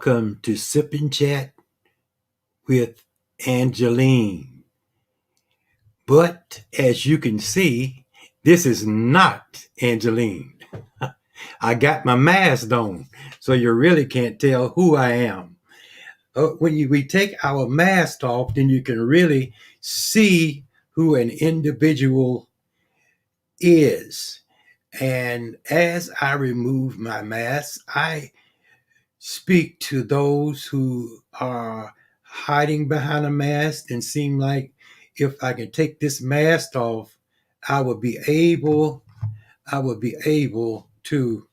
Welcome to Sip and Chat with Angeline. But as you can see, this is not Angeline. I got my mask on, so you really can't tell who I am. We take our mask off, then you can really see who an individual is. And as I remove my mask, I speak to those who are hiding behind a mask and seem like if I can take this mask off, I would be able to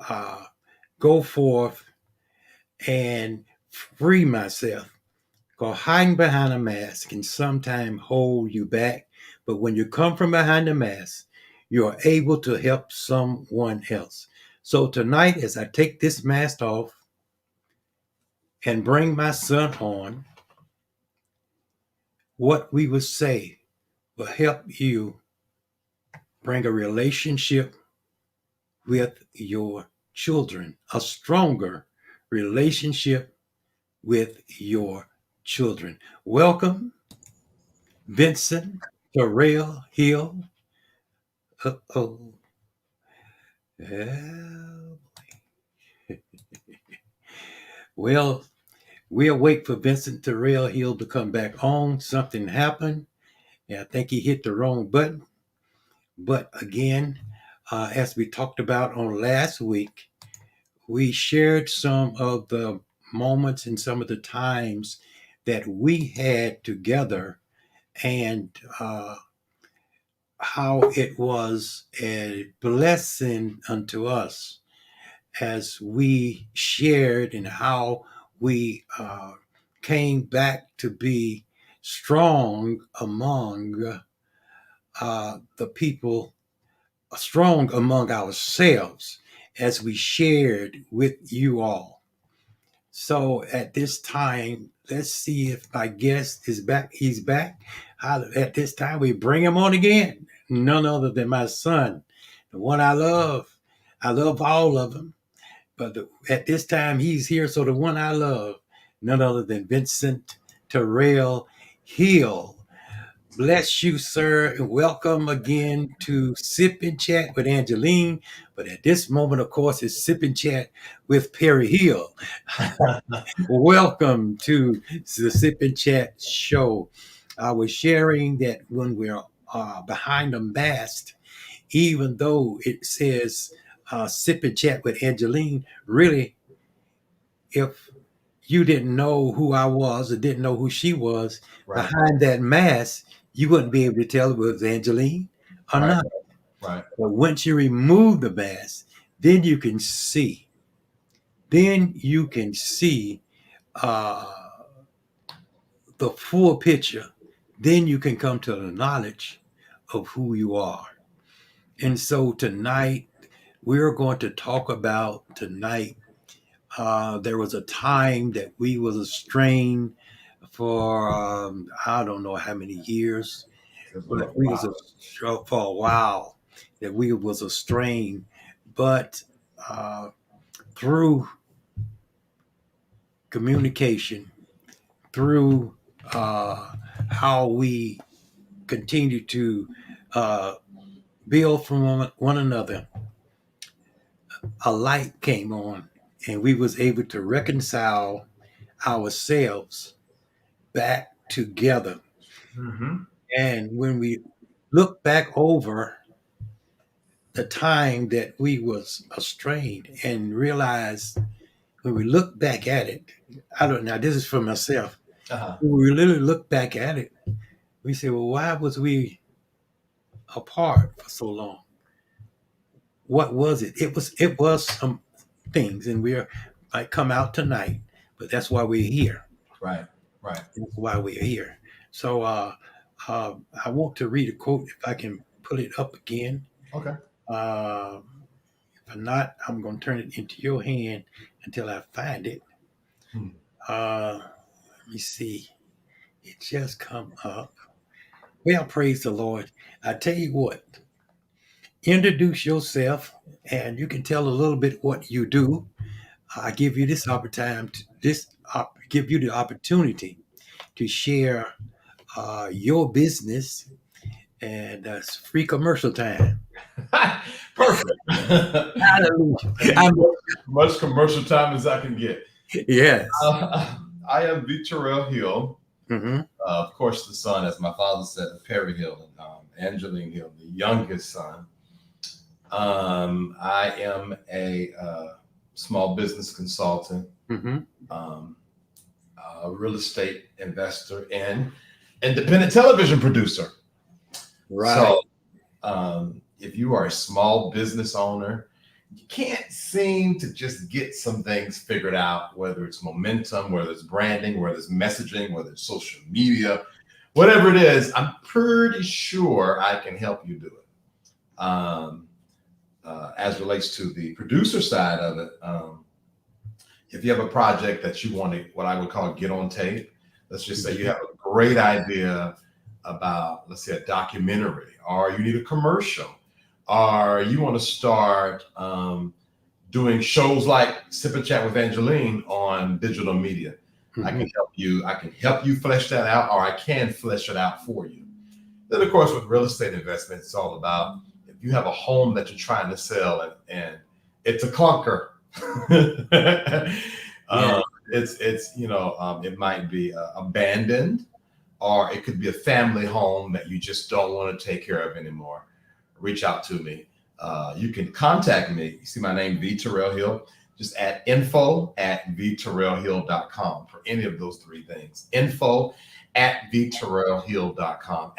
uh, go forth and free myself. Because hiding behind a mask can sometimes hold you back, but when you come from behind the mask, you are able to help someone else. So tonight, as I take this mask off and bring my son on, what we would say will help you bring a relationship with your children, a stronger relationship with your children. Welcome, Vincent Terrell Hill. Uh-oh. Yeah. Well, we'll wait for Vincent Terrell Hill to come back on. Something happened. And I think he hit the wrong button. But again, as we talked about on last week, we shared some of the moments and some of the times that we had together and how it was a blessing unto us as we shared and how we came back to be strong among the people, strong among ourselves as we shared with you all. So at this time, let's see if my guest is back. He's back. At this time, we bring him on again. None other than my son, the one I love. I love all of them. But at this time, he's here. So the one I love, none other than Vincent Terrell Hill. Bless you, sir, and welcome again to Sip and Chat with Angeline. But at this moment, of course, it's Sip and Chat with Perry Hill. Welcome to the Sip and Chat show. I was sharing that when we're behind the mask, even though it says Sip and Chat with Angeline, really, if you didn't know who I was or didn't know who she was Right. behind that mask, you wouldn't be able to tell if it was Angeline or Right. not. Right. But once you remove the mask, then you can see. Then you can see uh, the full picture. Then you can come to the knowledge of who you are. And so tonight, we're going to talk about tonight. There was a time that we was estranged for I don't know how many years, but we was for a while that we was estranged. But uh, through communication, through how we continue to uh, build from one another, a light came on, and we was able to reconcile ourselves back together. Mm-hmm. And when we look back over the time that we was estranged and realize when we look back at it, I don't know, this is for myself. Uh-huh. When we literally look back at it, we say, well, why was we apart for so long? What was it? It was some things, and we're might come out tonight, but that's why we're here. Right. Right. That's why we're here. So I want to read a quote if I can pull it up again. Okay. Uh, if not, I'm going to turn it into your hand until I find it. Hmm. Let me see. It just come up. Well, praise the Lord. I tell you what, introduce yourself and you can tell a little bit what you do. I give you this opportunity, give you the opportunity to share your business, and that's free commercial time. Perfect. Hallelujah. As I'm, much commercial time as I can get. yes. I am V. Terrell Hill. Hmm. Of course, the son, as my father said, Perry Hill and Angeline Hill, the youngest son. I am a small business consultant, Hmm. um, a real estate investor, and independent television producer. Right. So, if you are a small business owner, you can't seem to just get some things figured out, whether it's momentum, whether it's branding, whether it's messaging, whether it's social media, whatever it is, I'm pretty sure I can help you do it. As relates to the producer side of it, if you have a project that you want to, what I would call get on tape, let's just say you have a great idea about, let's say, a documentary, or you need a commercial, or you want to start doing shows like Sip and Chat with Angeline on digital media. I Hmm. can help you. I can help you flesh that out, or I can flesh it out for you. Then, of course, with real estate investment, it's all about if you have a home that you're trying to sell and it's a clunker. Yeah. It might be abandoned, or it could be a family home that you just don't want to take care of anymore. Reach out to me. You can contact me. You see my name, V. Terrell Hill. Just at info@vterrellhill.com for any of those three things. Info@vterrellhill.com.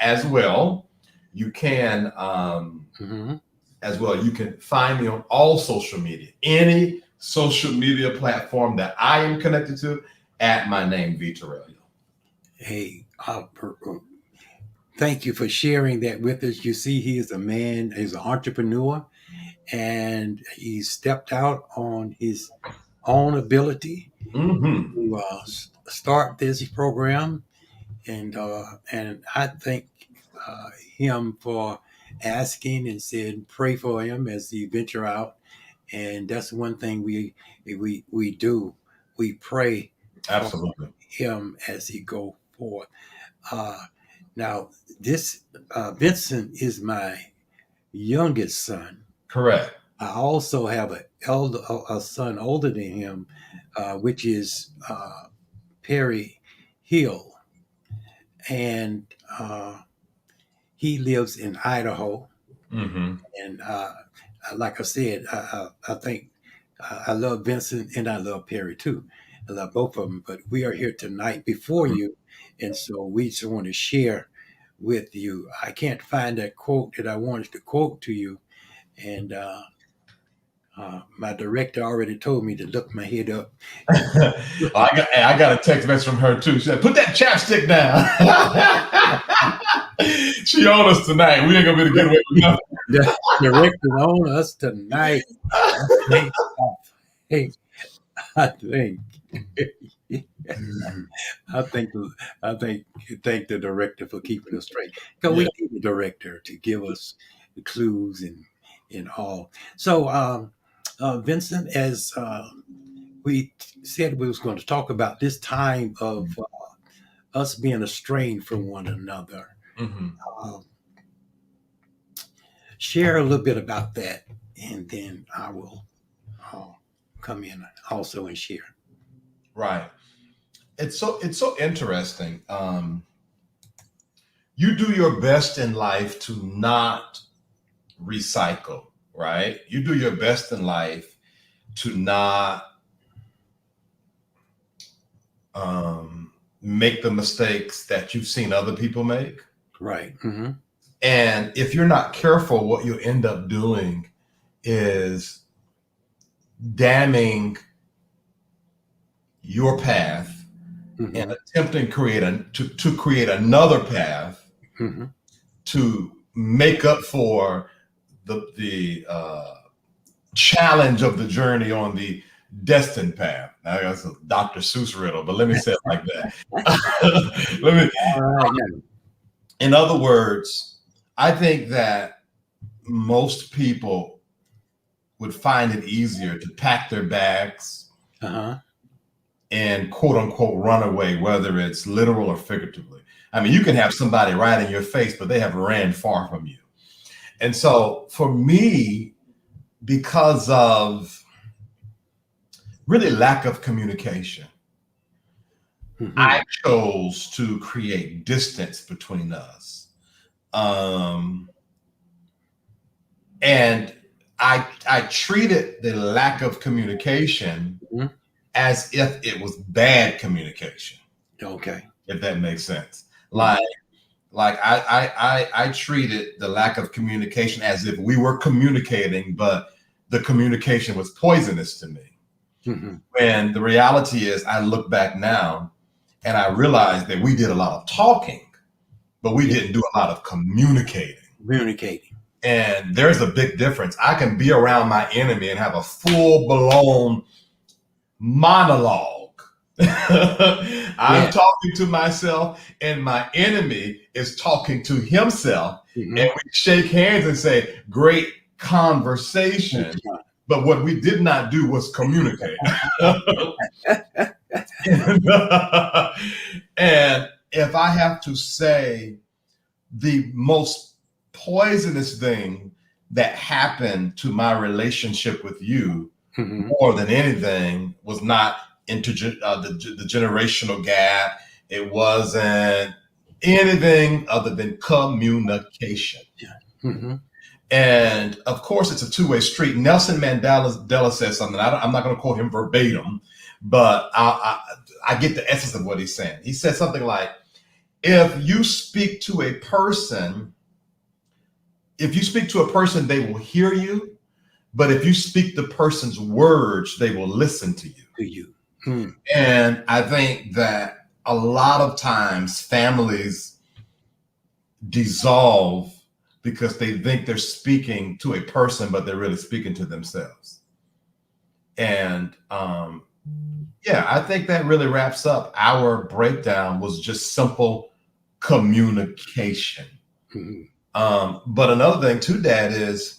Hmm. As well, you can find me on all social media, any social media platform that I am connected to, at my name, V. Terrell Hill. Hey, thank you for sharing that with us. You see, he is a man, he's an entrepreneur, and he stepped out on his own ability Mm-hmm. to start this program, and I thank him for asking and said pray for him as he venture out, and that's one thing we do. We pray for Absolutely. him as he go forth. Uh, Now, this Vincent is my youngest son. Correct. I also have a son older than him, which is Perry Hill, and he lives in Idaho. Mm-hmm. And like I said, I think I love Vincent and I love Perry too. I love both of them. But we are here tonight before you, and so we just want to share with you. I can't find that quote that I wanted to quote to you, and my director already told me to look my head up and I got a text message from her too. She said, "Put that chapstick down." She on us tonight. We ain't gonna be able to get away with nothing. the director on us tonight. I think, hey, I think, I think, I think, thank the director for keeping us straight. Because Yeah. we need the director to give us the clues and all. So, Vincent, as we said, we was going to talk about this time of us being estranged from one another. Mm-hmm. Um, Share a little bit about that, and then I will uh, come in also and share. Right. It's so interesting. You do your best in life to not recycle, right? You do your best in life to not make the mistakes that you've seen other people make. Right. Hmm. And if you're not careful, what you end up doing is damning your path and Hmm. attempting to create another path Hmm. to make up for the challenge of the journey on the destined path. Now that's a Dr. Seuss riddle, but let me say it like that. let me. All right. Now. In other words, I think that most people would find it easier to pack their bags Uh-huh. and quote unquote run away, whether it's literal or figuratively. I mean, you can have somebody right in your face, but they have ran far from you. And so for me, because of really lack of communication, Mm-hmm. I chose to create distance between us. Um, and I treated the lack of communication Hmm. as if it was bad communication, Okay. if that makes sense. Mm-hmm. Like I treated the lack of communication as if we were communicating, but the communication was poisonous to me. Mm-hmm. And the reality is, I look back now and I realized that we did a lot of talking, but we Yeah. didn't do a lot of communicating. Communicating. And there's a big difference. I can be around my enemy and have a full blown monologue. I'm Yeah. talking to myself, and my enemy is talking to himself. And Mm-hmm. we shake hands and say, great conversation. But what we did not do was communicate. And if I have to say the most poisonous thing that happened to my relationship with you Mm-hmm. more than anything was not the generational gap. It wasn't anything other than communication. Yeah. Mm-hmm. And of course, it's a two-way street. Nelson Mandela says something. I'm not going to quote him verbatim, but I get the essence of what he's saying. He said something like, if you speak to a person, if you speak to a person, they will hear you. But if you speak the person's words, they will listen to you. To you. Mm. And I think that a lot of times families dissolve because they think they're speaking to a person, but they're really speaking to themselves. And yeah, I think that really wraps up our breakdown. Was just simple communication. Mm-hmm. But another thing too, Dad, is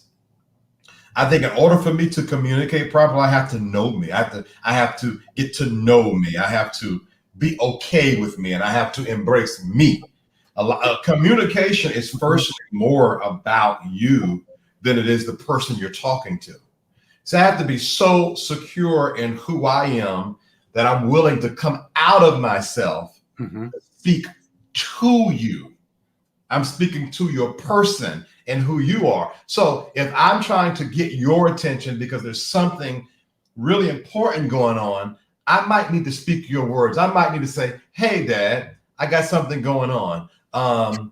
I think in order for me to communicate properly, I have to know me. I have to get to know me. I have to be okay with me, and I have to embrace me. Communication is firstly more about you than it is the person you're talking to. So I have to be so secure in who I am that I'm willing to come out of myself, Mm-hmm. speak to you. I'm speaking to your person and who you are. So if I'm trying to get your attention because there's something really important going on, I might need to speak your words. I might need to say, hey, Dad, I got something going on. I'm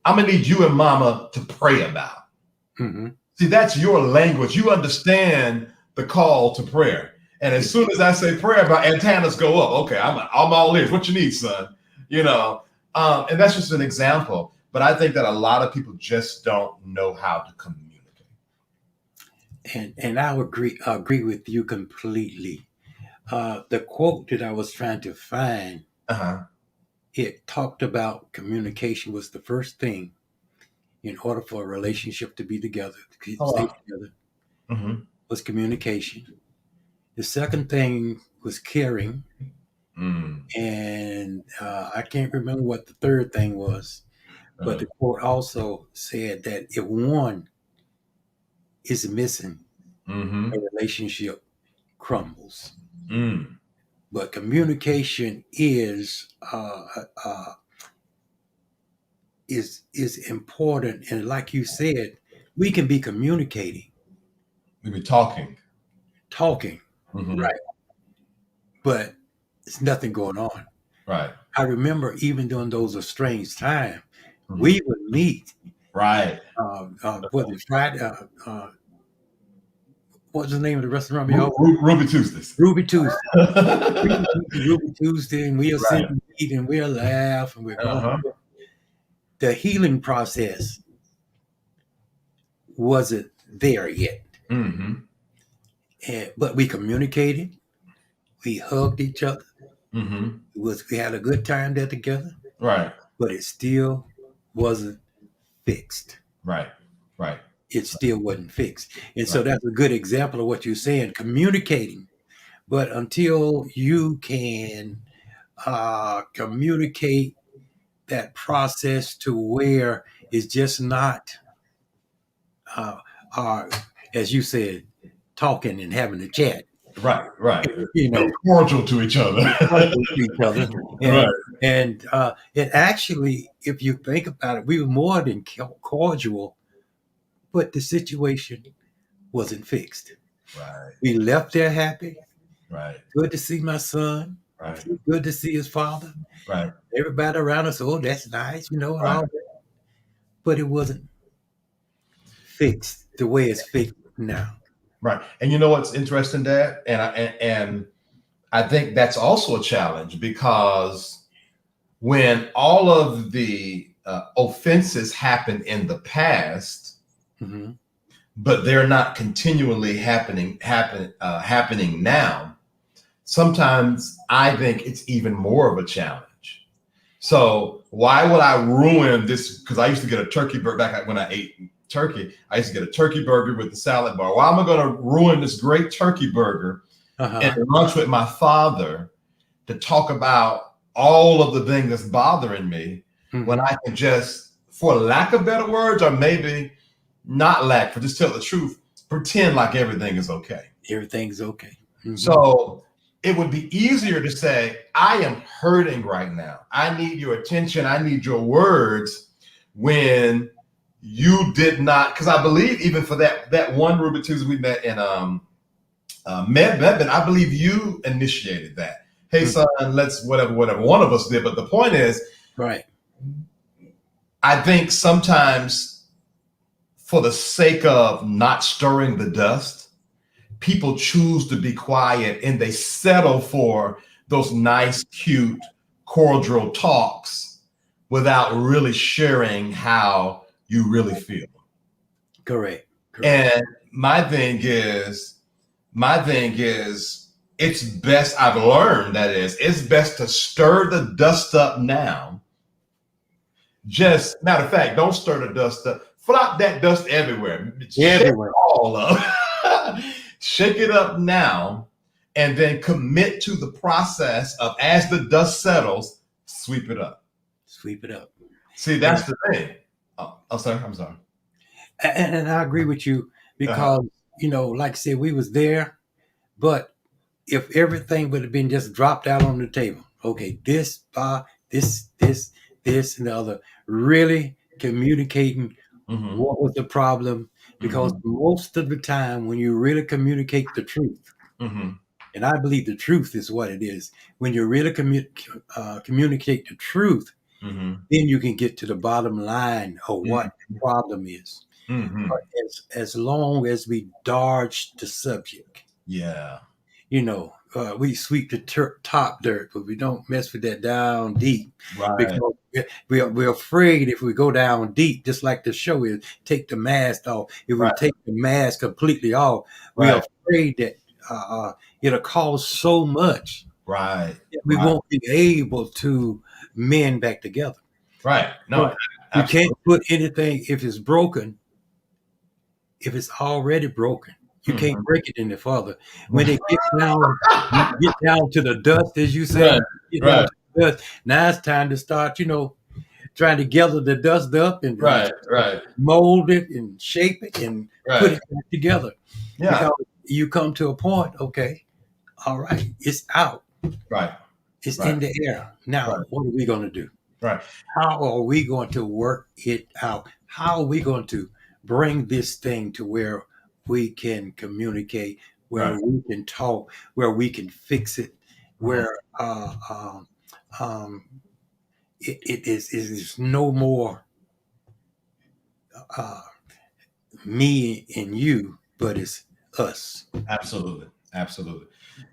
going to need you and Mama to pray about. Mm-hmm. See, that's your language. You understand the call to prayer. And as soon as I say prayer about, antennas go up. Okay, I'm all ears. What you need, son? You know, and that's just an example. But I think that a lot of people just don't know how to communicate. And I would agree with you completely. The quote that I was trying to find, Uh-huh. it talked about communication was the first thing in order for a relationship to be together, to Oh, stay wow. together, Mm-hmm. was communication. The second thing was caring, Mm. and I can't remember what the third thing was. But Uh, the quote also said that if one is missing, mm-hmm. a relationship crumbles. Mm. But communication is important, and like you said, we can be communicating, We be talking. talking, Mm-hmm. right? But it's nothing going on. Right. I remember even during those estranged time, Mm-hmm. we would meet. Right. Was it Friday? What's the name of the restaurant we all Ruby Tuesdays. Ruby Tuesday. We would meet the Ruby Tuesday, and we'll sit Right. and eat, and we'll laugh, and we'll go. Uh-huh. The healing process wasn't there yet, Mm-hmm. but we communicated. We hugged each other. Mm-hmm. We had a good time there together, Right. but it still wasn't fixed. Right. Right. It still wasn't fixed. And Right. so that's a good example of what you're saying, communicating, But until you can communicate that process to where it's just not, uh, uh, as you said, talking and having a chat, Right, right. you Being know, cordial to each other. to each other. Right, And it actually, if you think about it, we were more than cordial, but the situation wasn't fixed. right, We left there happy. right, Good to see my son. right, Good to see his father. right, Everybody around us, oh, that's nice, and right, all that. But it wasn't fixed the way it's fixed now. right. And you know what's interesting, Dad? And I think that's also a challenge because when all of the offenses happen in the past, Hmm. but they're not continually happening now, sometimes I think it's even more of a challenge. So why would I ruin this? Because I used to get a turkey burger back when I ate turkey. I used to get a turkey burger with the salad bar. Why am I going to ruin this great turkey burger and Uh-huh. lunch with my father to talk about all of the things that's bothering me when Hmm. I can just, for lack of better words, or maybe not lack, for just tell the truth, pretend like everything is okay. Everything's okay. Hmm. So it would be easier to say, I am hurting right now. I need your attention. I need your words when you did not, because I believe even for that one Rubik Tuesday we met in Medved, I believe you initiated that. Hey Hmm. son, let's whatever one of us did. But the point is, Right. I think sometimes for the sake of not stirring the dust, people choose to be quiet and they settle for those nice, cute, cordial talks without really sharing how you really feel. Correct. Correct. And my thing is, it's best, I've learned that is, it's best to stir the dust up now. Just matter of fact, don't stir the dust up. Flop that dust everywhere. Shake it Everywhere. all up. Shake it up now, and then commit to the process of as the dust settles, sweep it up. Sweep it up. See, And, that's the thing. Oh, sorry, I'm sorry. and I agree with you Uh-huh. because, like I said, we was there, but if everything would have been just dropped out on the table, okay, this, and the other, really communicating Mm-hmm. what was the problem, because Mm-hmm. most of the time when you really communicate the truth, Mm-hmm. and I believe the truth is what it is, when you really communicate the truth, Mm-hmm. then you can get to the bottom line of what the Mm-hmm. problem is. Mm-hmm. But as long as we dodge the subject, Yeah. we sweep the top dirt, but we don't mess with that down deep, Right. because we're afraid if we go down deep, just like the show is, take the mask off. If we Right. take the mask completely off, we are Right. afraid that it'll cause so much Right. that we Right. won't be able to mend back together. Right. No, But you can't absolutely. put anything, if it's broken, if it's already broken, you can't Mhm. break it any further. When it get down to the dust, as you say, Right. get down Right. to the dust. Now it's time to start, trying to gather the dust up and Right. Right. mold it and shape it and put Right. it back together. Yeah. Because you come to a point, okay, all right, it's out, Right. it's Right. in the air. Now, Right. what are we going to do? Right. How are we going to work it out? How are we going to bring this thing to where we can communicate, where Right. we can talk, where we can fix it, Mhm. where um, it is no more uh, me and you, but it's us. Absolutely. Absolutely.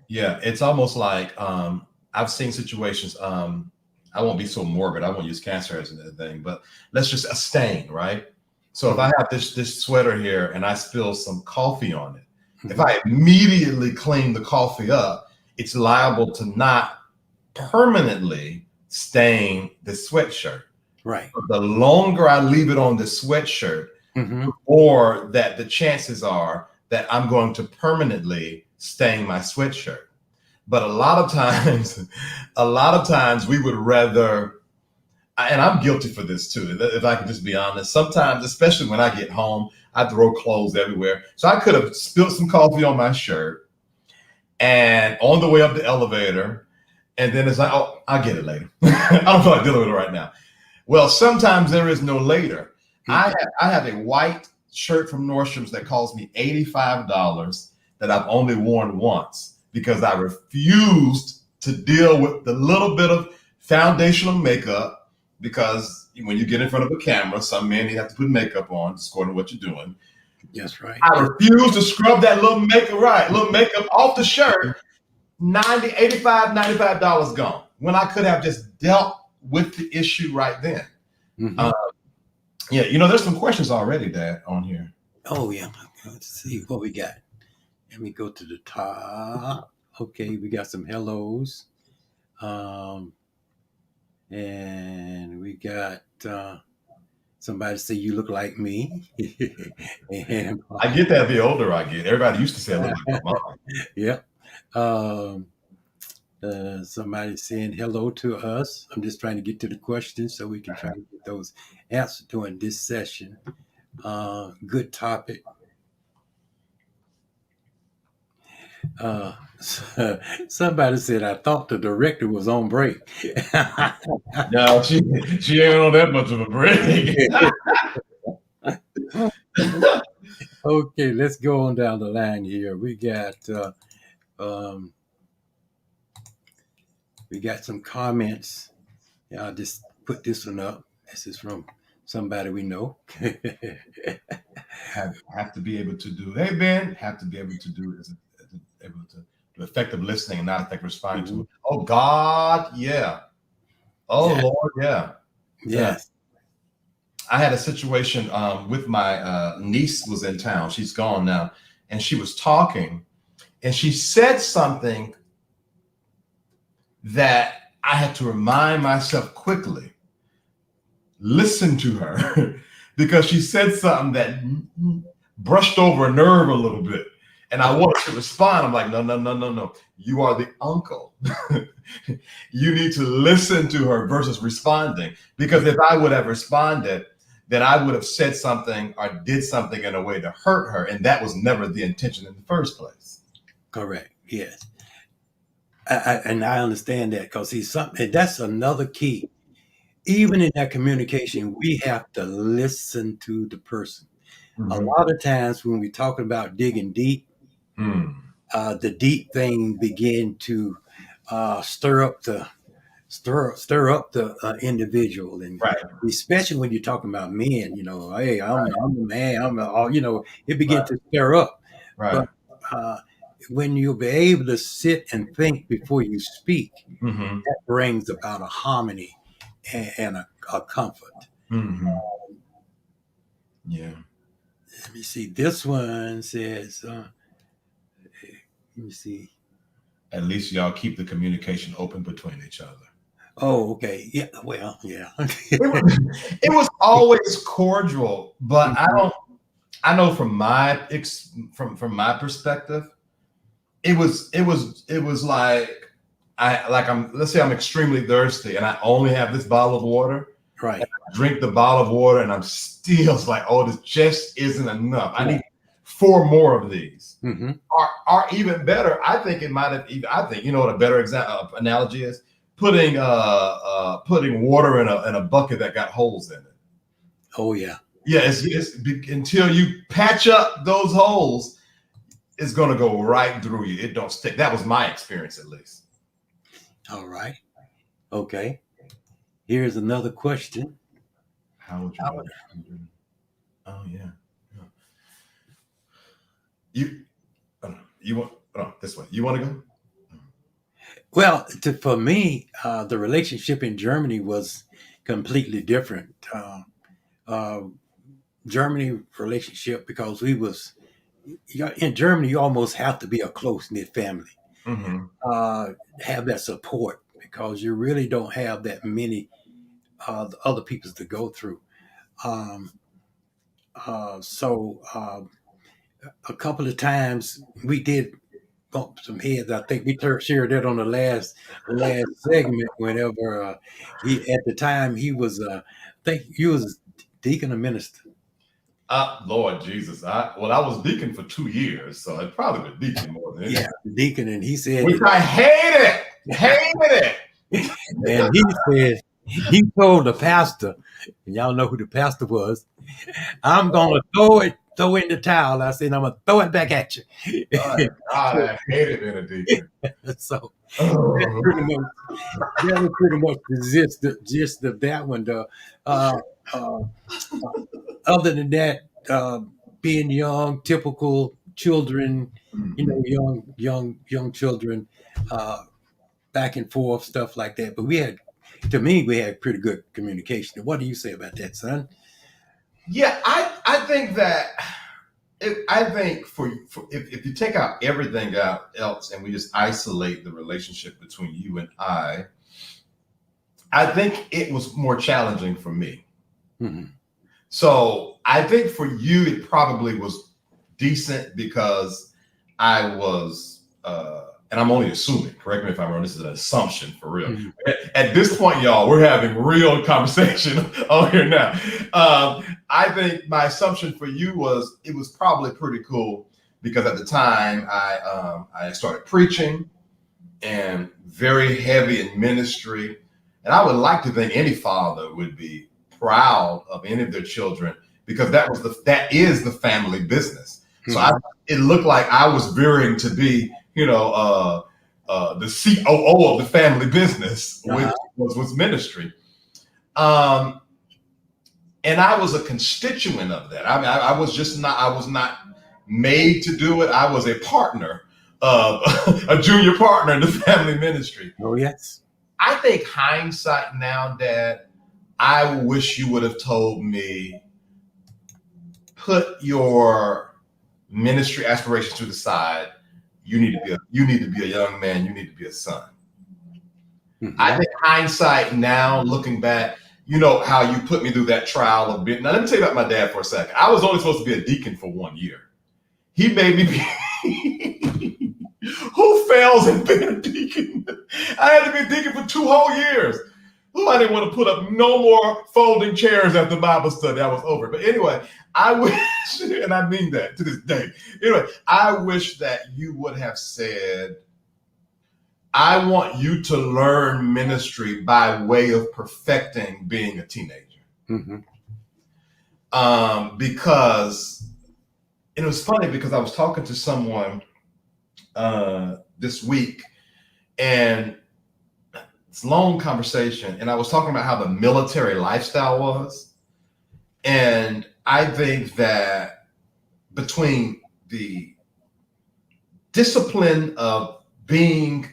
Yeah. It's almost like I've seen situations. I won't be so morbid. I won't use cancer as a thing, but let's just a stain, right? So if I Mhm, have this sweater here and I spill some coffee on it, if mhm. I immediately clean the coffee up, it's liable to not permanently stain the sweatshirt. Right. The longer I leave it on the sweatshirt, Hmm. or that the chances are that I'm going to permanently stain my sweatshirt. But a lot of times, a lot of times we would rather, and I'm guilty for this too, if I can just be honest. Sometimes, especially when I get home, I throw clothes everywhere. So I could have spilled some coffee on my shirt and on the way up the elevator. And then it's like, oh, I'll get it later. I don't feel like dealing with it right now. Well, sometimes there is no later. Mhm. I have a white shirt from Nordstrom's that cost me $85 that I've only worn once because I refused to deal with the little bit of foundational makeup because when you get in front of a camera, some men you have to put makeup on, according to what you're doing. That's right. I refuse to scrub that little makeup off the shirt. 90, 85, $95 gone. When I could have just dealt with the issue right then. Hmm. Uh, yeah, there's some questions already, Dad, on here. Oh yeah. Let's see what we got. Let me go to the top. Okay, we got some hellos. Um, and we got somebody say you look like me. and I get that the older I get. Everybody used to say I look like my mom. yeah. Um, somebody saying hello to us. I'm just trying to get to the questions so we can try to get those answered during this session. Good topic. Uh, somebody said I thought the director was on break. No, she ain't on that much of a break. Okay, let's go on down the line here. Um, we got some comments. Yeah, I'll just put this one up. This is from somebody we know. have to be able to do. Hey Ben, have to be able to do is able to do effective listening and not effective responding to Mhm. it. Oh God, yeah. Oh Yeah. Lord, yeah. Yeah. Yes. I had a situation with my niece was in town. She's gone now, and she was talking, and she said something that I had to remind myself quickly. Listen to her because she said something that brushed over a nerve a little bit. And I wanted to respond. I'm like, no, no, no, no, no. You are the uncle. You need to listen to her versus responding. Because if I would have responded, then I would have said something or did something in a way to hurt her. And that was never the intention in the first place. Correct. Yes. And I understand that because he's something that's another key. Even in that communication, we have to listen to the person. A Mm-hmm. lot of times when we're talking about digging deep, Mm. the deep thing begin to stir up the individual, and Right, especially when you're talking about men, hey, I'm a man, it begin right, to stir up. But right. uh, when you'll be able to sit and think before you speak, Mm-hmm. that brings about a harmony and a comfort. Mm-hmm. Yeah. Let me see. This one says, let me see. At least y'all keep the communication open between each other. Oh, okay. Yeah. Well, yeah. It was always cordial, but I Mhm. don't. I know from from my perspective, it was like I'm let's say I'm extremely thirsty and I only have this bottle of water. Right. Drink the bottle of water and I'm still like, oh, this just isn't enough. I Right. need 4 more of these. Hmm. Or even better, I think it might have. I think you know what a better analogy is: putting water in a bucket that got holes in it. Oh, yeah. Yeah, until you patch up those holes, it's gonna go right through you. It don't stick. That was my experience, at least. All right. Okay. Here's another question. How would you know? Oh yeah. Yeah. You you want this way? You want to go? Well, for me, the relationship in Germany was completely different. Uh, Germany relationship because in Germany, you almost have to be a close knit family. Mm-hmm. Have that support because you really don't have that many other peoples to go through. Um, so a couple of times we did bump some heads. I think we shared that on the last segment. Whenever he at the time he was, I think he was deacon or minister. Lord Jesus. I was deacon for 2 years, so I'd probably been deacon more than anything. Yeah, deacon, and he said, Which I hated. Hated it. and he said he told the pastor, and y'all know who the pastor was. I'm gonna throw in the towel. I said I'm gonna throw it back at you. God, I hated being a deacon. So that's Oh. pretty much the gist of that one. Though, uh, uh, other than that, being young, typical children, young children, uh, back and forth, stuff like that. But to me, we had pretty good communication. What do you say about that, son? Yeah, I think that I think for if you take out everything out else and we just isolate the relationship between you and I think it was more challenging for me. Mm-hmm. So I think for you it probably was decent because I was and I'm only assuming, correct me if I'm wrong, this is an assumption for real. Mm-hmm. At this point, y'all, we're having real conversation on here now. I think my assumption for you was it was probably pretty cool because at the time I started preaching and very heavy in ministry. And I would like to think any father would be proud of any of their children because that is the family business. Mm-hmm. So it looked like I was veering to be, the COO of the family business, which was ministry. And I was a constituent of that. I mean, I was not made to do it. I was a partner, a junior partner in the family ministry. Oh, yes. I think hindsight now, Dad, I wish you would have told me, put your ministry aspirations to the side. You need to be a young man. You need to be a son. Mm-hmm. I think hindsight now, looking back, you know how you put me through that trial of being. Now let me tell you about my dad for a second. I was only supposed to be a deacon for 1 year. He made me be. Who fails in being a deacon? I had to be a deacon for 2 whole years. I didn't want to put up no more folding chairs after Bible study. I was over. But anyway, I wish, and I mean that to this day. Anyway, I wish that you would have said, I want you to learn ministry by way of perfecting being a teenager. Mm-hmm. Because it was funny because I was talking to someone this week and it's a long conversation. And I was talking about how the military lifestyle was. And I think that between the discipline of being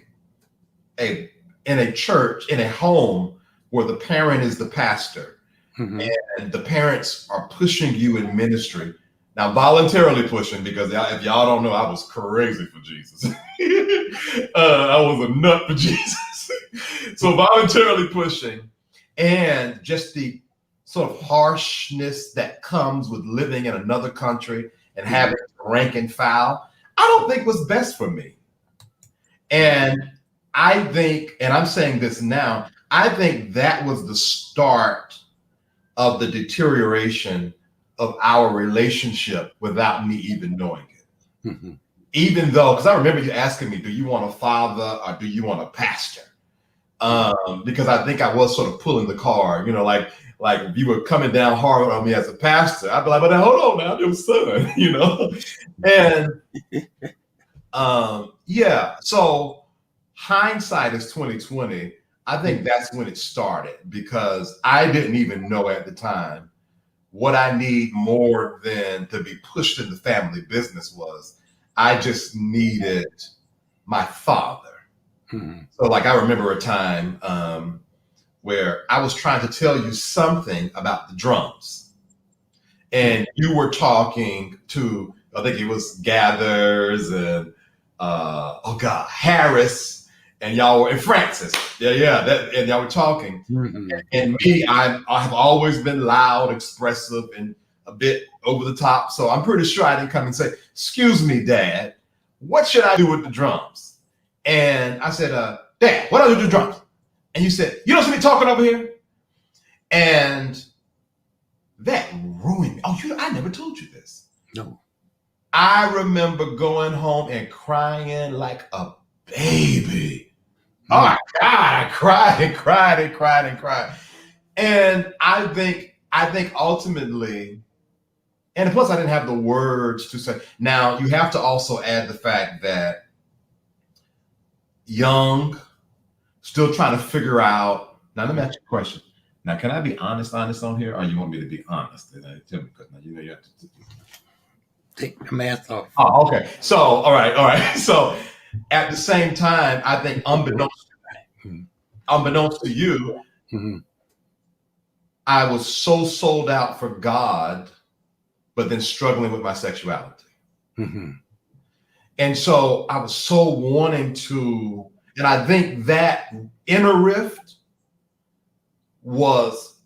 in a church, in a home where the parent is the pastor, mm-hmm. and the parents are pushing you in ministry. Now, voluntarily pushing, because if y'all don't know, I was crazy for Jesus. I was a nut for Jesus. So voluntarily pushing, and just the sort of harshness that comes with living in another country and having rank and file, I don't think was best for me. And I think, and I'm saying this now, I think that was the start of the deterioration of our relationship without me even knowing it. Mm-hmm. Even though, because I remember you asking me, do you want a father or do you want a pastor? Because I think I was sort of pulling the card, like if you were coming down hard on me as a pastor, I'd be like, but hold on now, I'm your son, And yeah, so hindsight is 2020. I think that's when it started because I didn't even know at the time what I need more than to be pushed in the family business was. I just needed my father. Mm-hmm. So like I remember a time where I was trying to tell you something about the drums. And you were talking to, I think it was Gathers and Harris, and y'all were, and Francis. And y'all were talking. Mm-hmm. And me, I have always been loud, expressive, and a bit over the top. So I'm pretty sure I didn't come and say, excuse me, Dad, what should I do with the drums? And I said, Dad, what do I do with the drums? And you said, you don't see me talking over here? And that ruined me. Oh, I never told you this. No. I remember going home and crying like a baby. Oh my God, I cried and cried and cried and cried. And I think ultimately, and plus I didn't have the words to say. Now you have to also add the fact that young, still trying to figure out. Now let me ask you a question. Now, can I be honest on here, or you want me to be honest? Tell me, because now you have to take the mask off. Oh, okay. So, all right. So, at the same time, I think unbeknownst to you, mm-hmm. I was so sold out for God, but then struggling with my sexuality. Mm-hmm. And so I was so wanting to, and I think that inner rift was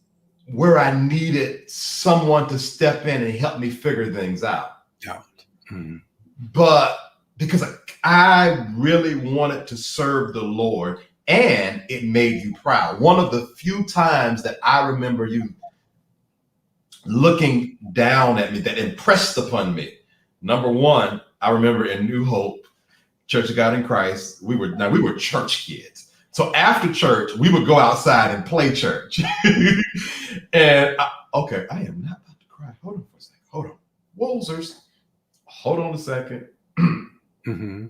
where I needed someone to step in and help me figure things out. Mm-hmm. But because I really wanted to serve the Lord, and it made you proud. One of the few times that I remember you looking down at me that impressed upon me. Number one, I remember in New Hope, Church of God in Christ, we were church kids. So after church, we would go outside and play church. And I am not about to cry. Hold on for a second. Hold on. Wozers. Hold on a second. Mm-hmm.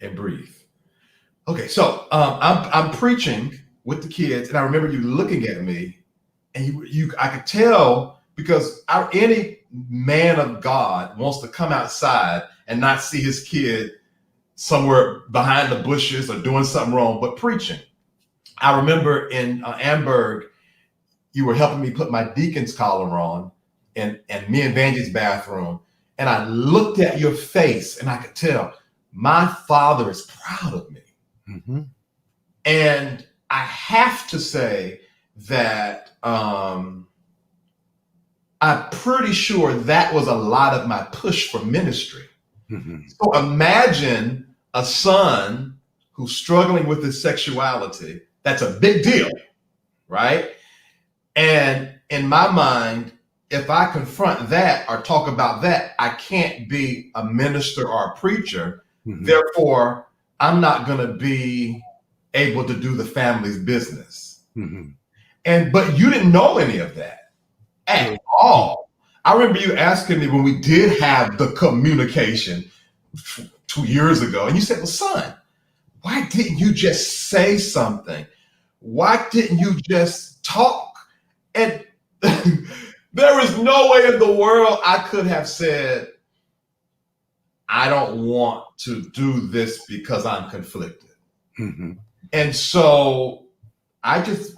And breathe. Okay, so I'm preaching with the kids, and I remember you looking at me, and I could tell, because any man of God wants to come outside and not see his kid somewhere behind the bushes or doing something wrong, but preaching. I remember in Amberg, you were helping me put my deacon's collar on, and me and Vanjie's bathroom, and I looked at your face, and I could tell my father is proud of me. Mm-hmm. And I have to say that I'm pretty sure that was a lot of my push for ministry. Mm-hmm. So imagine a son who's struggling with his sexuality. That's a big deal, right? And in my mind, if I confront that or talk about that, I can't be a minister or a preacher. Mm-hmm. Therefore, I'm not going to be able to do the family's business. Mm-hmm. But you didn't know any of that at all. I remember you asking me when we did have the communication 2 years ago, and you said, well, son, why didn't you just say something? Why didn't you just talk? And there is no way in the world I could have said, I don't want to do this because I'm conflicted. Mm-hmm. And so I just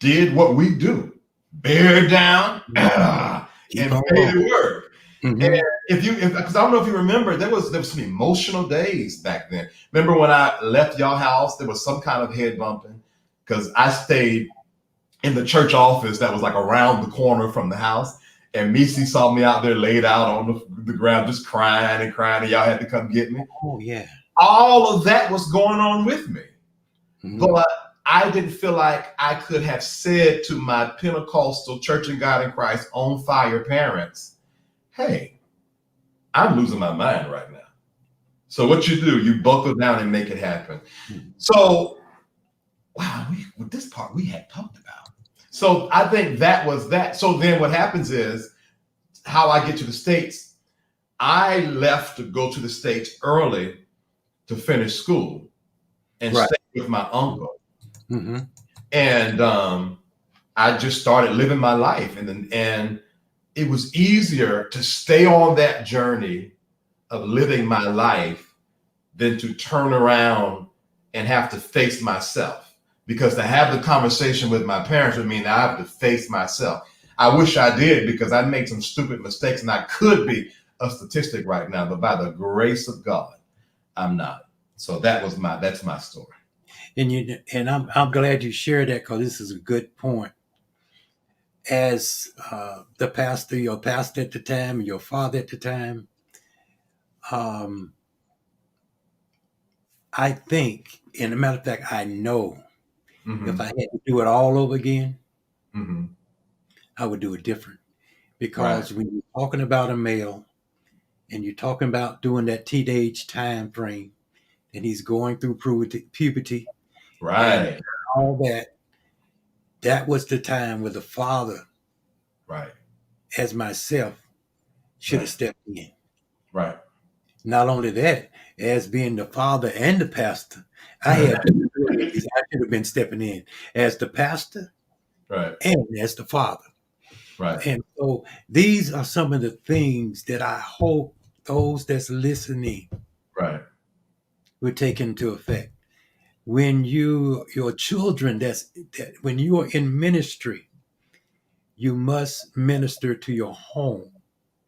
did what we do, bear down and made it work. Mm-hmm. And because I don't know if you remember, there was some emotional days back then. Remember when I left y'all house, there was some kind of head bumping because I stayed in the church office that was like around the corner from the house. And Missy saw me out there laid out on the ground, just crying, and y'all had to come get me. Oh, yeah. All of that was going on with me. Mm-hmm. But I didn't feel like I could have said to my Pentecostal Church of God in Christ on fire parents, hey, I'm losing my mind right now. So what you do, you buckle down and make it happen. Mm-hmm. So, wow, with this part we had talked about. So I think that was that. So then what happens is how I get to the States. I left to go to the States early to finish school and stay with my uncle. Mm-hmm. And I just started living my life. And it was easier to stay on that journey of living my life than to turn around and have to face myself. Because to have the conversation with my parents would mean I have to face myself. I wish I did, because I made some stupid mistakes and I could be a statistic right now, but by the grace of God, I'm not. So that's my story. And I'm glad you shared that, because this is a good point. As the pastor, your pastor at the time, your father at the time, I think, and a matter of fact, I know if Mm-hmm. I had to do it all over again, Mm-hmm. I would do it different. Right. Because when you're talking about a male and you're talking about doing that teenage time frame, and he's going through puberty and Right. all that, that was the time where the father, Right. as myself, should have Right. stepped in. Right. Not only that, as being the father and the pastor, I had two abilities. I should have been stepping in as the pastor Right. and as the father. Right. And so these are some of the things that I hope those that's listening Right. will take into effect. When your children that when you are in ministry, you must minister to your home.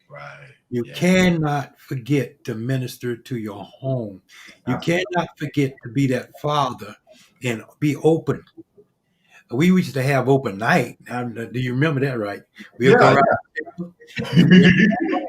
Right. You Yeah. cannot forget to minister to your home. You Absolutely. cannot forget to be that father and be open. We used to have open night. Do you remember that, right? We'll go Yeah. around and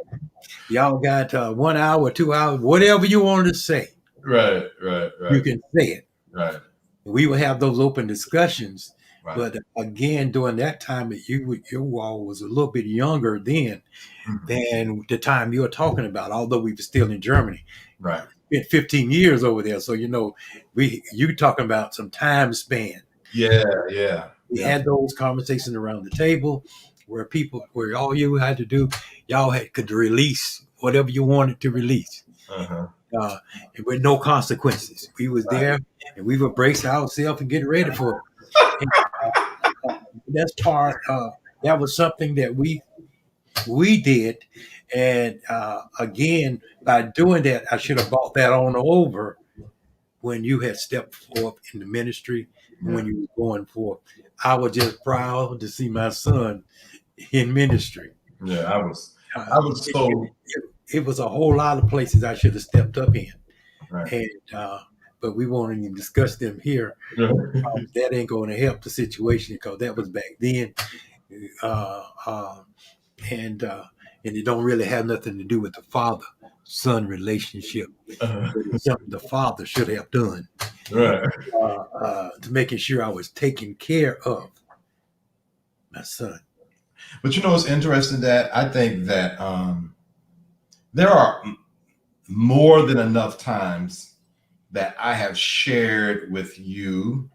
y'all got 1 hour, 2 hours, whatever you wanted to say, Right. Right. you Right. can say it. Right. We will have those open discussions. Right. But again, during that time, you all was a little bit younger then Mhm. than the time you're talking about. Although we were still in Germany, Right. spent 15 years over there, so you talking about some time span. Yeah. Yeah. We Yeah. had those conversations around the table where all you had to do, could release whatever you wanted to release. Uh-huh. Uh, with no consequences. We was Right. there and we would brace ourselves and get ready for it. And that's part. That was something that we did, and again, by doing that, I should have brought that on over when you had stepped forth in the ministry and Yeah. when you were going forth. I was just proud to see my son in ministry. Yeah. Uh, I was it, it, so it, it was a whole lot of places I should have stepped up in, right. and but we won't even discuss them here. That ain't going to help the situation because that was back then, uh, uh, and uh, and it don't really have nothing to do with the father son relationship. Uh, But it's something the father should have done right. to making sure I was taking care of my son. But what's interesting that I think that there are more than enough times that I have shared with you,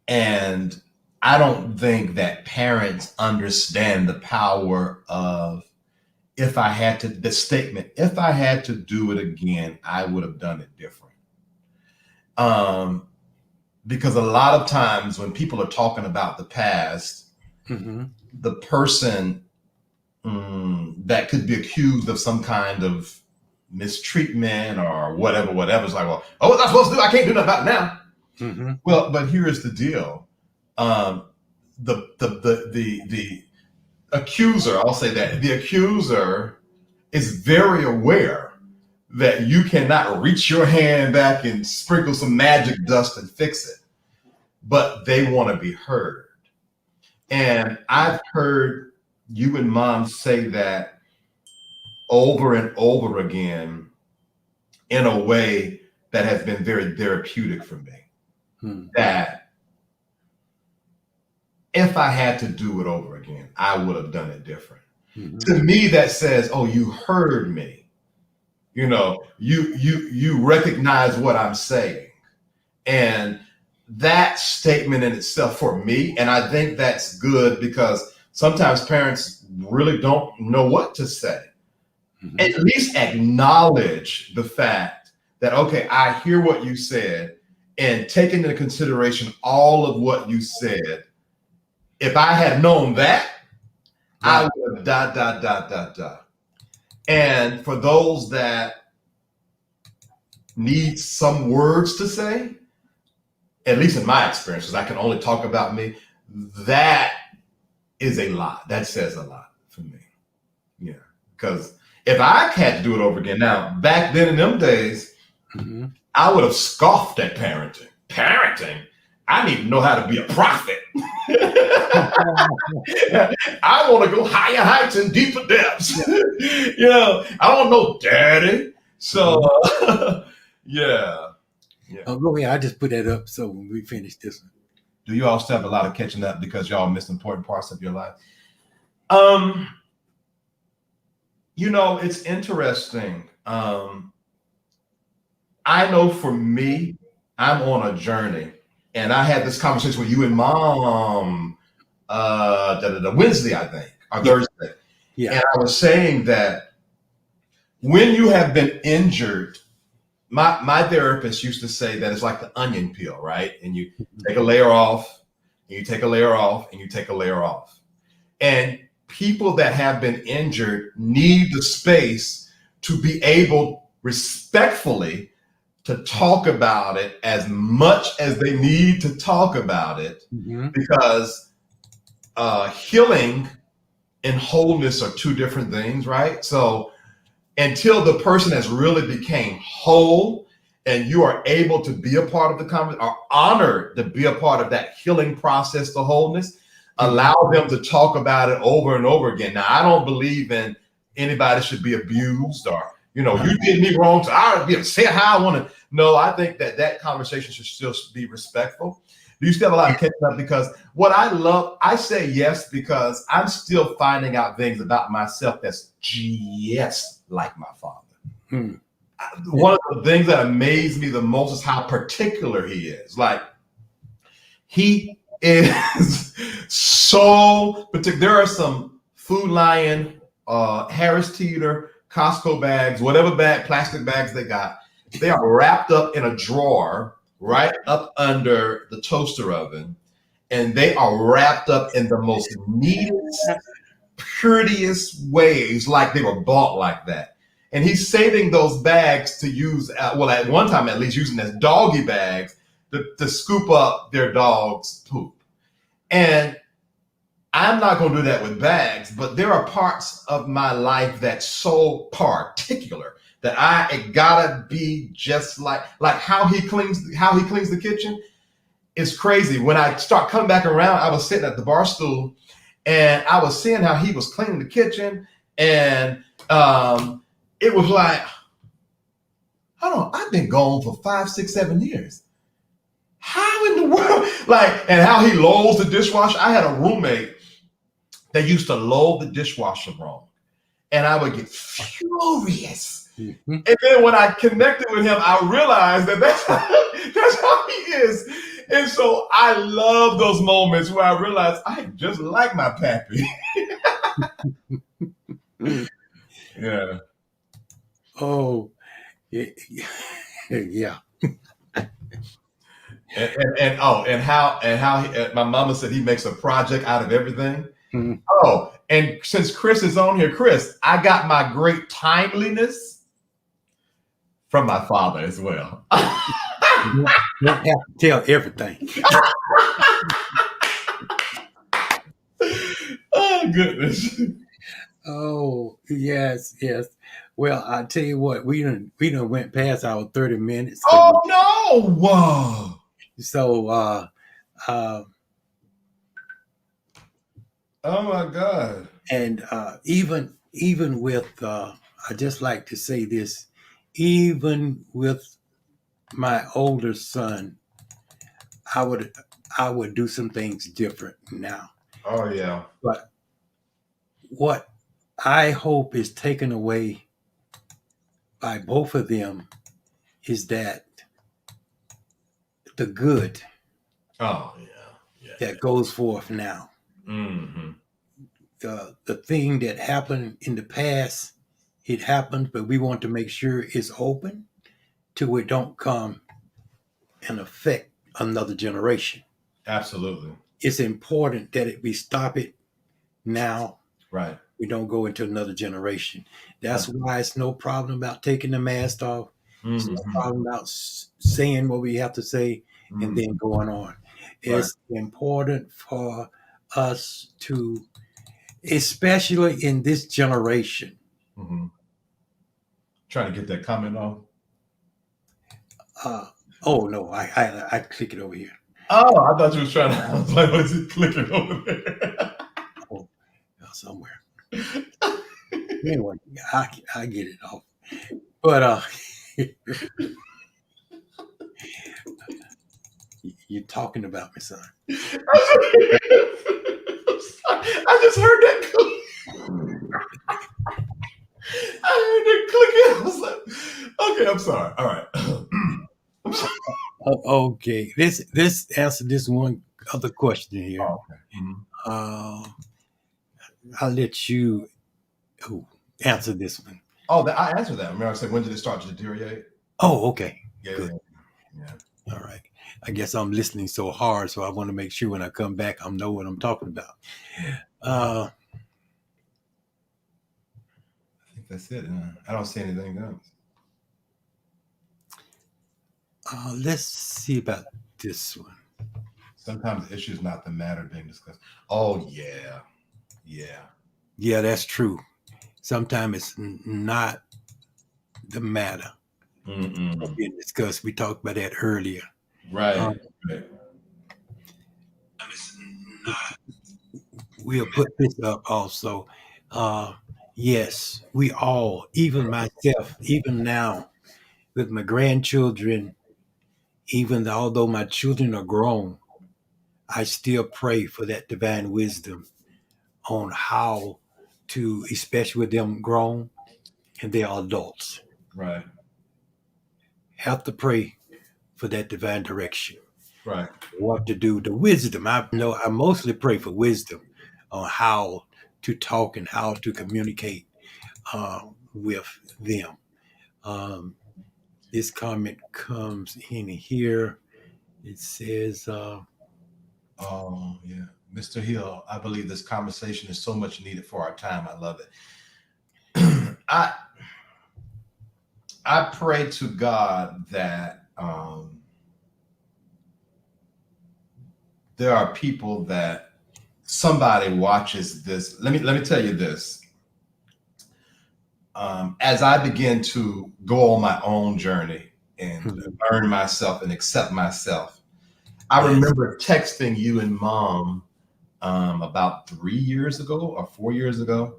and I don't think that parents understand the power of the statement, if I had to do it again, I would have done it different. Um, because a lot of times when people are talking about the past, Mm-hmm. the person that could be accused of some kind of mistreatment or whatever is like, well, oh, what's I supposed to do? I can't do nothing about it now. Mm-hmm. Well, but here is the deal. Um, the accuser, I'll say that the accuser is very aware that you cannot reach your hand back and sprinkle some magic dust and fix it, but they want to be heard. And I've heard you and mom say that over and over again in a way that has been very therapeutic for me. Mm-hmm. That if I had to do it over again, I would have done it different. Mm-hmm. To me, that says, oh, you heard me. You recognize what I'm saying. And that statement in itself for me, and I think that's good because sometimes parents really don't know what to say. Mm-hmm. At least acknowledge the fact that, okay, I hear what you said, and take into consideration all of what you said. If I had known that, I would have . And for those that need some words to say, at least in my experience, because I can only talk about me, that is a lot. That says a lot for me. Yeah. Because if I had to do it over again now, back then in them days, Mm-hmm. I would have scoffed at parenting. Parenting? I need to know how to be a prophet. I want to go higher heights and deeper depths. I don't know, daddy. So, yeah. Yeah. Go ahead. I just put that up so when we finish this one. Do you all still have a lot of catching up because y'all missed important parts of your life? Um, it's interesting. I know for me, I'm on a journey, and I had this conversation with you and Mom Wednesday, I think, or Yeah. Thursday, Yeah. and I was saying that when you have been injured, my therapist used to say that it's like the onion peel, right? And you take a layer off, and you take a layer off, and you take a layer off. And people that have been injured need the space to be able respectfully to talk about it as much as they need to talk about it, Mm-hmm. because healing and wholeness are two different things, right? So until the person has really became whole and you are able to be a part of the conversation, are honored to be a part of that healing process, the wholeness, allow them to talk about it over and over again. Now, I don't believe in anybody should be abused or, you did me wrong, so I'll be able to say it how I want to. No, I think that conversation should still be respectful. Do you still have a lot of catching up? Because what I love, I say yes because I'm still finding out things about myself that's just like my father. Mm. One of the things that amazed me the most is how particular he is. Like, he is so particular. There are some Food Lion, Harris Teeter, Costco bags, whatever plastic bags they got. They are wrapped up in a drawer right up under the toaster oven, and they are wrapped up in the most neatest, prettiest ways, like they were bought like that. And he's saving those bags to use, at one time at least, using as doggy bags to scoop up their dog's poop. And I'm not going to do that with bags, but there are parts of my life that's so particular that it gotta be just like how he cleans the kitchen. It's crazy. When I start coming back around, I was sitting at the bar stool and I was seeing how he was cleaning the kitchen, and it was like, hold on, I've been gone for 5, 6, 7 years. How in the world? And how he loads the dishwasher. I had a roommate that used to load the dishwasher wrong, and I would get furious. Mm-hmm. And then when I connected with him, I realized that's how he is. And so I love those moments where I realize I just like my pappy. Yeah. Oh, yeah. Yeah. And how my mama said he makes a project out of everything. Mm-hmm. Oh, and since Chris is on here, Chris, I got my great timeliness from my father as well. You don't have to tell everything. Oh goodness. Oh, yes, yes. Well, I tell you what, we done went past our 30 minutes. Oh no! Whoa. So uh Oh my God. and even with I just like to say this, even with my older son, I would I would do some things different now. Oh yeah. But what I hope is taken away by both of them is that the good Oh yeah. Yeah. that goes forth now. Mm-hmm. The thing that happened in the past, it happened, but we want to make sure it's open to it don't come and affect another generation. Absolutely. It's important that we stop it now. Right. We don't go into another generation. That's Absolutely. why it's no problem about taking the mask off. It's no Mm-hmm. problem about saying what we have to say and Mm-hmm. then going on. Right. It's important for us to, especially in this generation. Mm-hmm. Trying to get that comment off. Oh no, I click it over here. Oh, I thought you was trying to. I was like, what is he clicking over there? Oh, somewhere. Anyway, I get it off. But You're talking about me, son. I just heard that click. I heard that click. I was like, okay, I'm sorry. All right. I'm sorry. Okay, this answer this one other question here. Oh, okay. Mhm. Uh, I'll let you answer this one. Oh, I answered that. Remember, I said, when did it start to deteriorate? Oh, okay, Yeah, good. yeah, yeah. All right. I guess I'm listening so hard, so I want to make sure when I come back, I know what I'm talking about. Uh, I think that's it. I don't see anything else. let's see about this one. Sometimes the issue is not the matter being discussed. Oh, yeah. Yeah. Yeah, that's true. Sometimes it's not the matter Mm-mm. being discussed. We talked about that earlier. Right. Um, Right. it's not, we'll put this up also. Uh, yes, we all, even myself, even now with my grandchildren, even although my children are grown, I still pray for that divine wisdom on how to, especially with them grown and they're adults, Right. have to pray for that divine direction. Right. What to do, the wisdom. I know I mostly pray for wisdom on how to talk and how to communicate with them. Um, this comment comes in here. It says, Oh, yeah. Mr. Hill, I believe this conversation is so much needed for our time. I love it. I pray to God that there are people that somebody watches this. Let me tell you this. As I begin to go on my own journey and mhm, learn myself and accept myself, I yes, remember texting you and mom about 3 years ago or 4 years ago.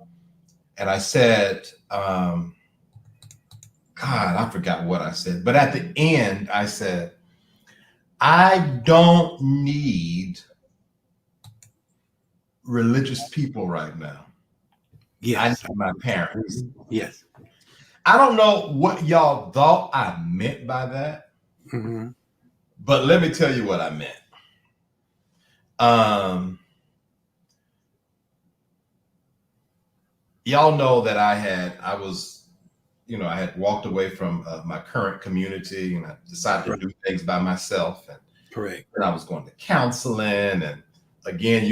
And I said, God, I forgot what I said. But at the end, I said, I don't need religious people right now. I need yes, my parents. yes. I don't know what y'all thought I meant by that, Hmm. but let me tell you what I meant. Um, y'all know that I had walked away from my current community and I decided to Right, do things by myself. And correct. then I was going to counseling. And again,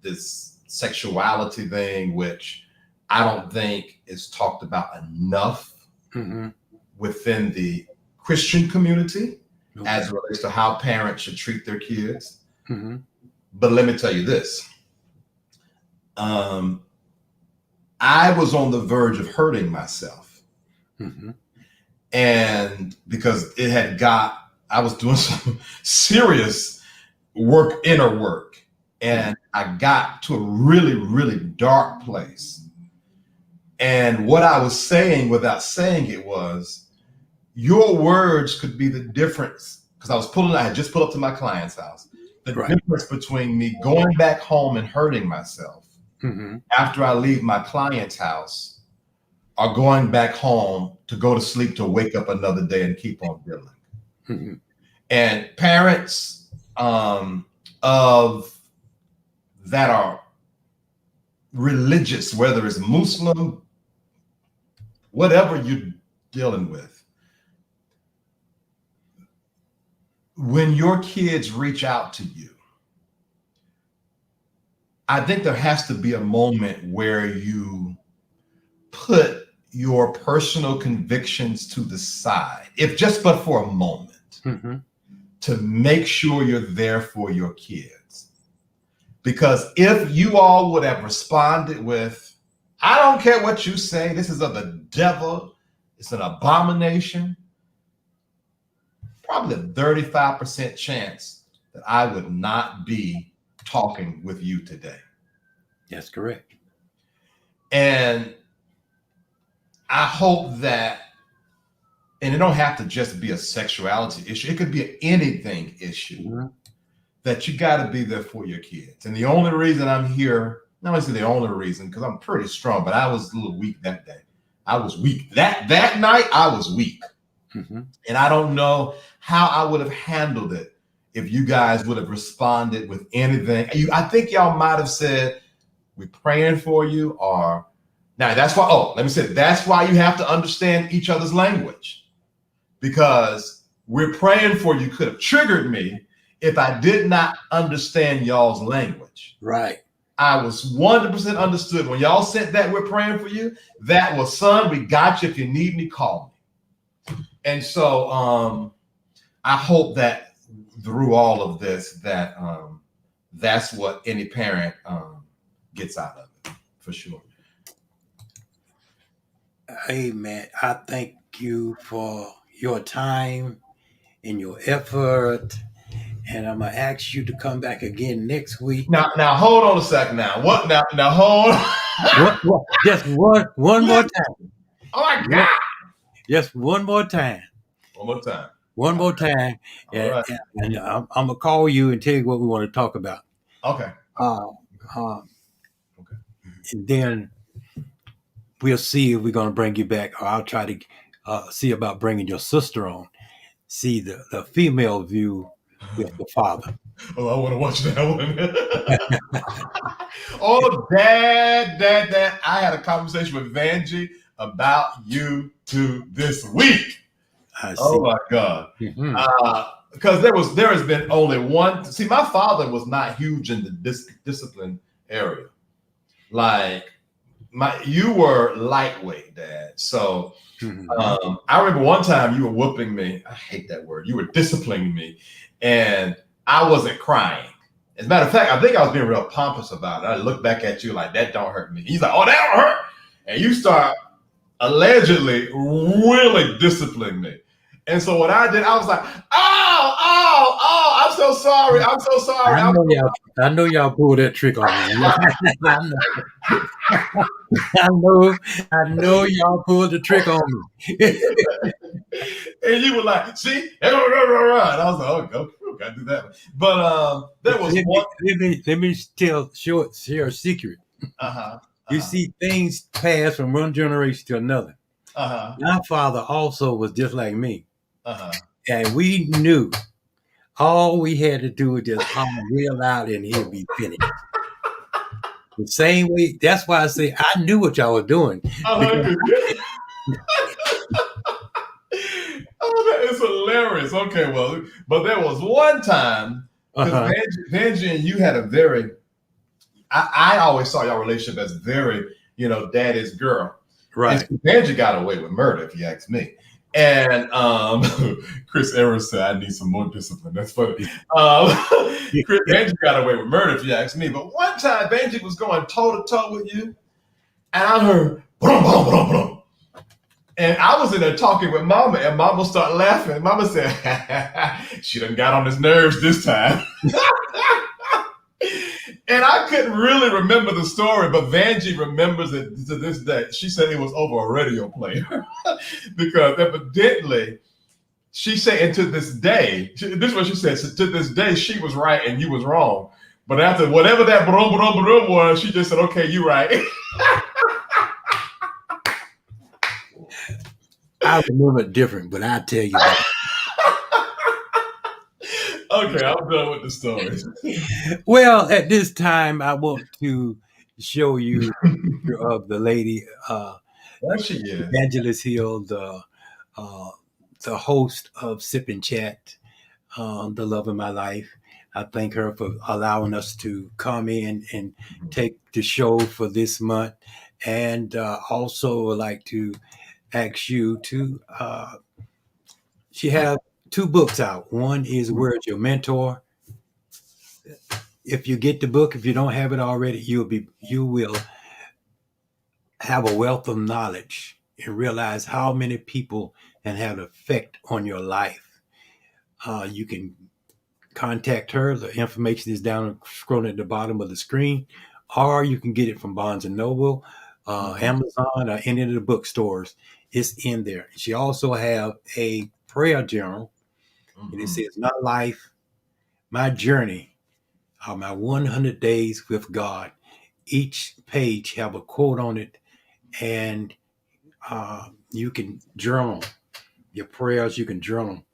this sexuality thing, which I don't think is talked about enough Hmm. within the Christian community Okay. as it relates to how parents should treat their kids. Hmm. But let me tell you this. Um, I was on the verge of hurting myself. Hmm. And because I was doing some serious inner work. Hmm. And I got to a really, really dark place. And what I was saying without saying it was, your words could be the difference. Because I had just pulled up to my client's house. The Right. difference between me going back home and hurting myself Hmm. after I leave my client's house or going back home to go to sleep to wake up another day and keep on dealing. Hmm. And parents of that are religious, whether it's Muslim, whatever you're dealing with, when your kids reach out to you, I think there has to be a moment where you put your personal convictions to the side, if just but for a moment, Hmm. to make sure you're there for your kids. Because if you all would have responded with, I don't care what you say, this is of the devil, it's an abomination, probably a 35% chance that I would not be talking with you today. That's correct. And I hope that, and it don't have to just be a sexuality issue, it could be an anything issue. Hmm. that you got to be there for your kids. And the only reason I'm here, not only say the only reason, because I'm pretty strong, but I was a little weak that day. I was weak. That night, I was weak. Mm-hmm. And I don't know how I would have handled it if you guys would have responded with anything. I think y'all might have said, "We're praying for you," or now that's why. Oh, let me say that's why you have to understand each other's language, because "we're praying for you" could have triggered me if I did not understand y'all's language. Right. I was 100% understood when y'all sent that "we're praying for you." That was, "Son, we got you. If you need me, call me." And so I hope that through all of this, that that's what any parent gets out of it, for sure. Amen. I thank you for your time and your effort. And I'm going to ask you to come back again next week. Now hold on a second. Now what? Now hold. What? Just one more time. Oh my God! Just one more time. One more time. One more time. All right. And I'm going to call you and tell you what we want to talk about. Okay. Okay. And then we'll see if we're going to bring you back, or I'll try to see about bringing your sister on. See the female view with the father. Oh, I want to watch that one. Oh, Dad, I had a conversation with Vanjie about you two this week. Oh my God. Mm-hmm. Because there has been only one. See, my father was not huge in the discipline area. Like you were lightweight, Dad. So I remember one time you were whooping me. I hate that word. You were disciplining me, and I wasn't crying. As a matter of fact, I think I was being real pompous about it. I look back at you like, "That don't hurt me." He's like, "Oh, that don't hurt," and you start allegedly really disciplining me. And so what I did, I was like, "Oh, I'm so sorry. I'm so sorry." I know y'all pulled that trick on me. I know y'all pulled the trick on me. And you were like, "See?" And I was like, "Oh, gotta do that." But there was one. Let me share a secret. You see, things pass from one generation to another. My father also was just like me. And we knew all we had to do was just hum real loud and he'll be finished. The same way, that's why I say I knew what y'all were doing. Oh, that is hilarious. Okay, well, but there was one time, because Vanjie and you had a very, I always saw your relationship as very, daddy's girl. Right. And Vanjie got away with murder, if you ask me. And Chris Evans said, "I need some more discipline." That's funny. Vanjie got away with murder, if you ask me. But one time, Vanjie was going toe to toe with you, and I heard boom, boom, boom, boom. And I was in there talking with Mama, and Mama started laughing. Mama said, "She done got on his nerves this time." And I couldn't really remember the story, but Vanjie remembers it to this day. She said it was over a radio player because evidently she said, and to this day, this is what she said. So to this day, she was right and you was wrong. But after whatever that brum, brum, brum was, she just said, "Okay, you right." I remember it different, but I'll tell you that. Okay, I'm done with the stories. Well, at this time, I want to show you a picture of the lady, There she is. Evangelist Hill, the host of Sip and Chat, the love of my life. I thank her for allowing us to come in and take the show for this month. And also would like to ask you to, she have two books out. One is Where's Your Mentor? If you get the book, if you don't have it already, you will have a wealth of knowledge and realize how many people can have an effect on your life. You can contact her. The information is down scrolling at the bottom of the screen, or you can get it from Barnes and Noble, Amazon, or any of the bookstores. It's in there. She also have a prayer journal, and it says, "My life, my journey of my 100 days with God. Each page have a quote on it, and you can journal your prayers. You can journal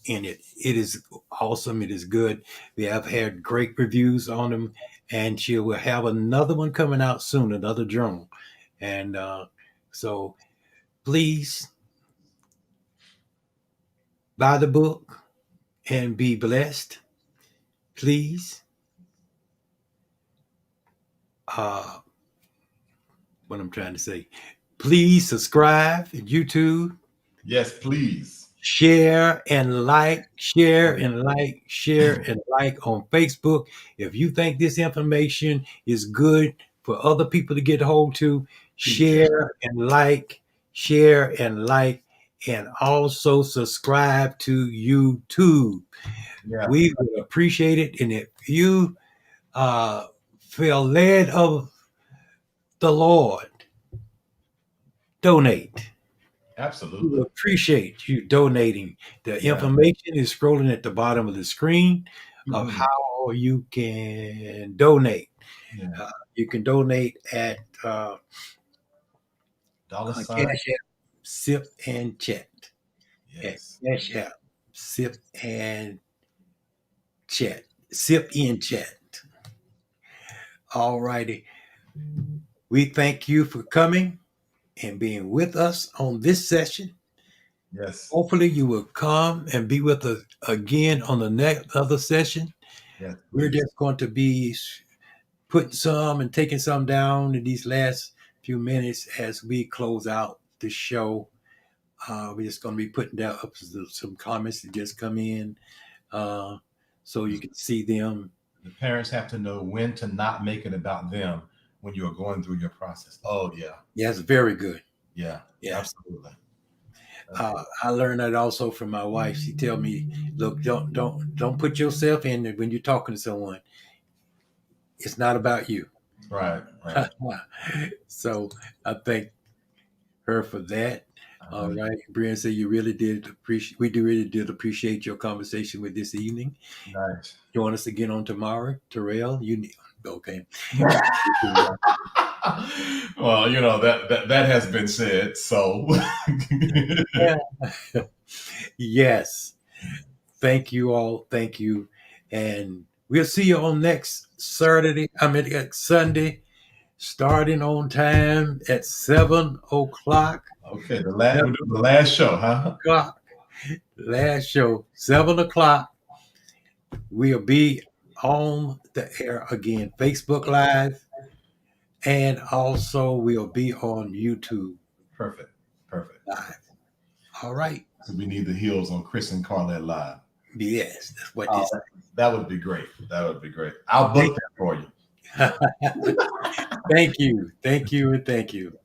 in it. It is awesome. It is good. We have had great reviews on them, and she will have another one coming out soon, another journal. And so please buy the book and be blessed. Please, uh, what I'm trying to say, please subscribe to YouTube. Yes, please. Share and like, share and like, share and like on Facebook. If you think this information is good for other people to get hold to, Please share. share and like, and also subscribe to YouTube. Yeah, We would appreciate it. And if you feel led of the Lord, donate. We absolutely. appreciate you donating. The Yeah. information is scrolling at the bottom of the screen of Mhm. how you can donate. Yeah. You can donate at Dollar sign. Cash App, Sip and Chat. At Yes. Cash App, Sip and Chat. Sip in Chat. All righty. We thank you for coming and being with us on this session. Yes. Hopefully, you will come and be with us again on the next other session. Yes, We're please. just going to be putting some and taking some down in these last few minutes as we close out the show. We're just going to be putting down up some comments that just come in uh, so you can see them. The parents have to know when to not make it about them when you are going through your process. Oh yeah. Yes, very good. Yeah. Yeah. Absolutely. Absolutely. I learned that also from my wife. She tell me, "Look, don't put yourself in it when you're talking to someone. It's not about you." Right. Right. So I thank her for that. All Yeah. right. Brian said you really did appreciate we do really did appreciate your conversation with this evening. Nice. Join us again on tomorrow. Terrell, you need okay. Well, that has been said. So Yeah. Yes. Thank you all. Thank you. And we'll see you on next Saturday. I mean Sunday, starting on time at 7 o'clock. okay, we're 7 doing the last show, huh? o'clock. Last show, 7 o'clock. We'll be on the air again, Facebook Live, and also we'll be on YouTube Perfect. Perfect. Live. All right. So we need the heels on Chris and Carlette live. Yes, that's what Oh, this. that would be great. That would be great. I'll book Thank, that for you. thank you, and thank you.